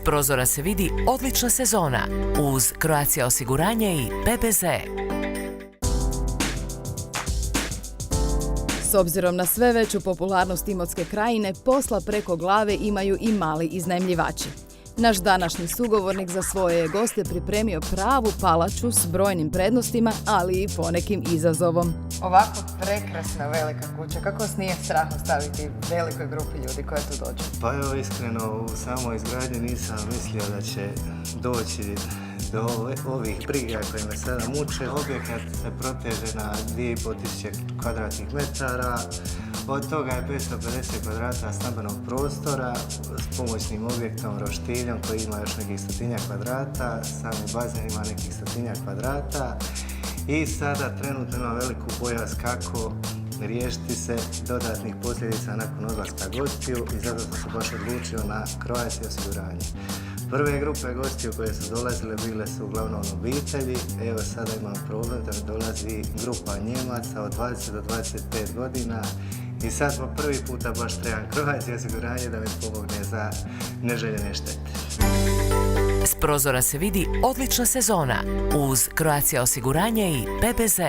prozora se vidi odlična sezona uz Croatia osiguranje i PBZ. S obzirom na sve veću popularnost Imotske krajine, posla preko glave imaju i mali iznajmljivači. Naš današnji sugovornik za svoje je goste pripremio pravu palaču s brojnim prednostima, ali i ponekim izazovom. Ovako prekrasna velika kuća, kako vas nije strah ostaviti velikoj grupi ljudi koja tu dođe? Pa evo, iskreno, u samoj izgradnji nisam mislio da će doći do ovih briga koje me sada muče. Objekat se proteže na 2500 kvadratnih metara, od toga je 550 kvadrata stambenog prostora s pomoćnim objektom, roštiljom koji ima još nekih 100 kvadrata, sami bazen ima nekih 100 kvadrata i sada trenutno ima veliku bojas kako riješiti se dodatnih posljedica nakon odlaska gostiju i zato sam se baš odlučio na Croatia osiguranje. Prve grupe gostiju koje su dolazile bile su uglavnom obitelji, evo sada imam problem da mi dolazi grupa Njemaca od 20 do 25 godina i sad smo prvi puta baš trebam Croatia osiguranje da mi pomogne za neželjene štete. S prozora se vidi odlična sezona uz Croatia osiguranje i PBZ.